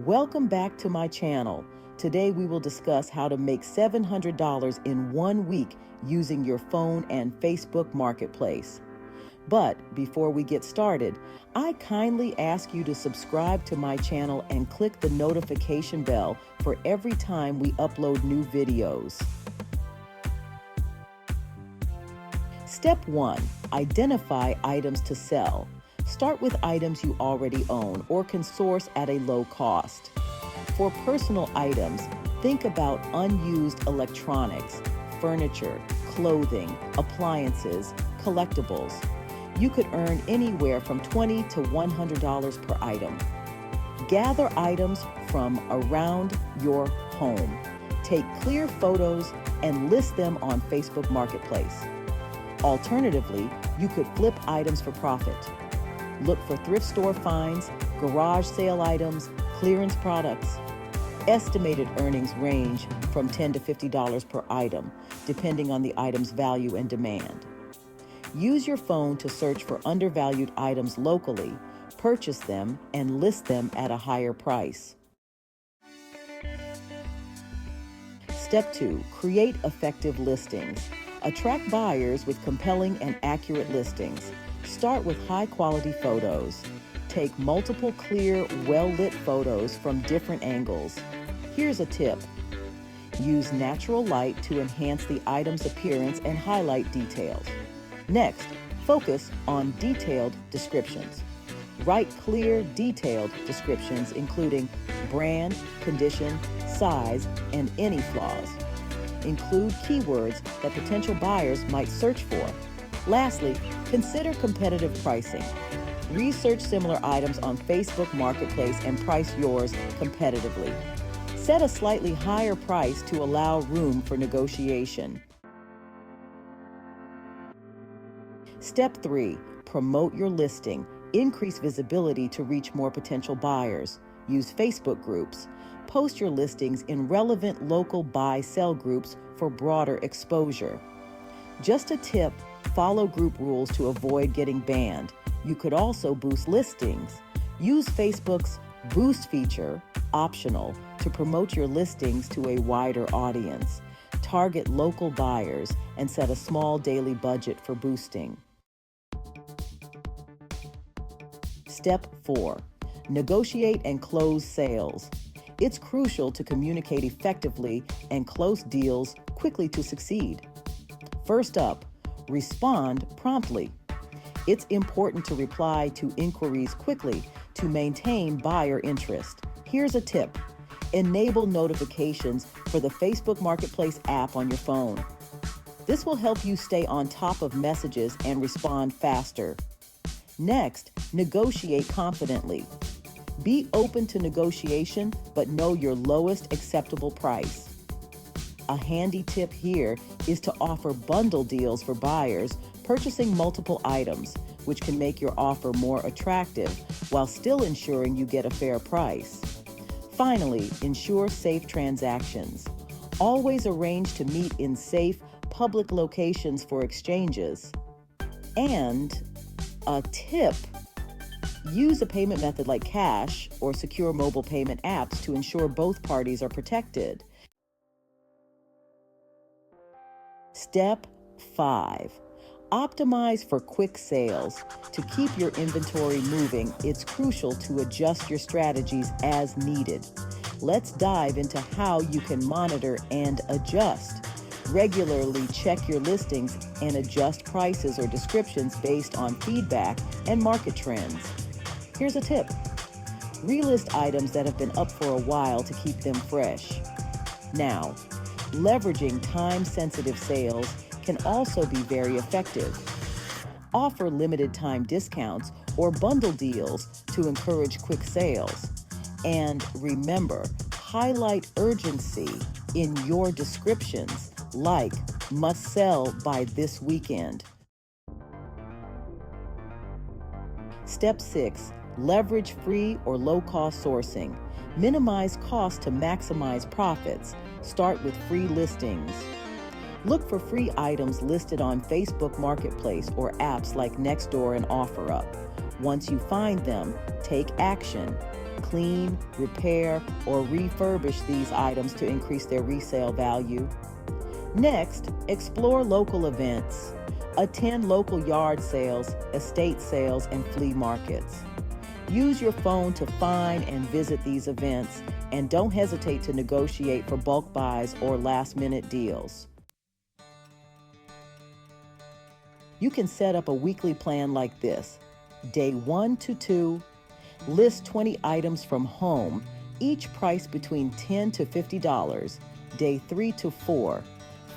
Welcome back to my channel. Today we will discuss how to make $700 in 1 week using your phone and Facebook Marketplace. But before we get started, I kindly ask you to subscribe to my channel and click the notification bell for every time we upload new videos. Step 1. Identify items to sell. Start with items you already own or can source at a low cost. For personal items, think about unused electronics, furniture, clothing, appliances, collectibles. You could earn anywhere from $20 to $100 per item. Gather items from around your home. Take clear photos and list them on Facebook Marketplace. Alternatively, you could flip items for profit. Look for thrift store finds, garage sale items, clearance products. Estimated earnings range from $10 to $50 per item, depending on the item's value and demand. Use your phone to search for undervalued items locally, purchase them, and list them at a higher price. Step 2. Create effective listings. Attract buyers with compelling and accurate listings. Start with high-quality photos. Take multiple clear, well-lit photos from different angles. Here's a tip. Use natural light to enhance the item's appearance and highlight details. Next, focus on detailed descriptions. Write clear, detailed descriptions including brand, condition, size, and any flaws. Include keywords that potential buyers might search for. Lastly, consider competitive pricing. Research similar items on Facebook Marketplace and price yours competitively. Set a slightly higher price to allow room for negotiation. Step 3. Promote your listing. Increase visibility to reach more potential buyers. Use Facebook groups. Post your listings in relevant local buy-sell groups for broader exposure. Just a tip, follow group rules to avoid getting banned. You could also boost listings. Use Facebook's Boost feature, optional, to promote your listings to a wider audience. Target local buyers and set a small daily budget for boosting. Step 4. Negotiate and close sales. It's crucial to communicate effectively and close deals quickly to succeed. First up, respond promptly. It's important to reply to inquiries quickly to maintain buyer interest. Here's a tip. Enable notifications for the Facebook Marketplace app on your phone. This will help you stay on top of messages and respond faster. Next, negotiate confidently. Be open to negotiation, but know your lowest acceptable price. A handy tip here is to offer bundle deals for buyers purchasing multiple items, which can make your offer more attractive while still ensuring you get a fair price. Finally, ensure safe transactions. Always arrange to meet in safe, public locations for exchanges. And a tip, use a payment method like cash or secure mobile payment apps to ensure both parties are protected. Step 5. Optimize for quick sales. To keep your inventory moving, it's crucial to adjust your strategies as needed. Let's dive into how you can monitor and adjust. Regularly check your listings and adjust prices or descriptions based on feedback and market trends. Here's a tip. Relist items that have been up for a while to keep them fresh. Now, leveraging time-sensitive sales can also be very effective. Offer limited time discounts or bundle deals to encourage quick sales. And remember, highlight urgency in your descriptions, like must sell by this weekend. Step 6. Leverage free or low-cost sourcing. Minimize costs to maximize profits. Start with free listings. Look for free items listed on Facebook Marketplace or apps like Nextdoor and OfferUp. Once you find them, take action. clean, repair, or refurbish these items to increase their resale value. Next, explore local events. Attend local yard sales, estate sales, and flea markets. Use your phone to find and visit these events, and don't hesitate to negotiate for bulk buys or last-minute deals. You can set up a weekly plan like this. Day 1 to 2, list 20 items from home, each priced between $10 to $50. Day 3 to 4,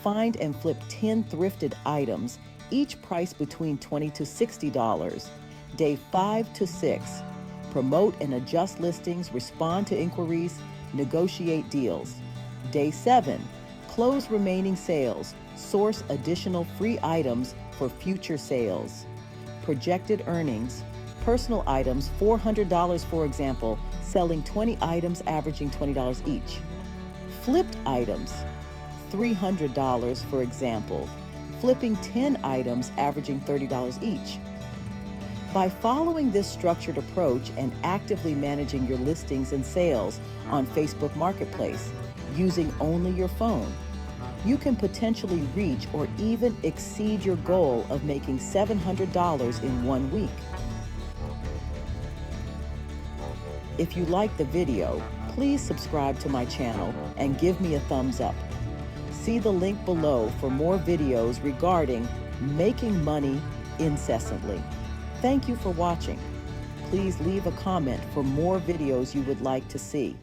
find and flip 10 thrifted items, each priced between $20 to $60. Day 5 to 6, promote and adjust listings, respond to inquiries, negotiate deals. Day 7, close remaining sales, source additional free items for future sales. Projected earnings, personal items, $400 for example, selling 20 items averaging $20 each. Flipped items, $300 for example, flipping 10 items averaging $30 each. By following this structured approach and actively managing your listings and sales on Facebook Marketplace using only your phone, you can potentially reach or even exceed your goal of making $700 in 1 week. If you like the video, please subscribe to my channel and give me a thumbs up. See the link below for more videos regarding making money incessantly. Thank you for watching. Please leave a comment for more videos you would like to see.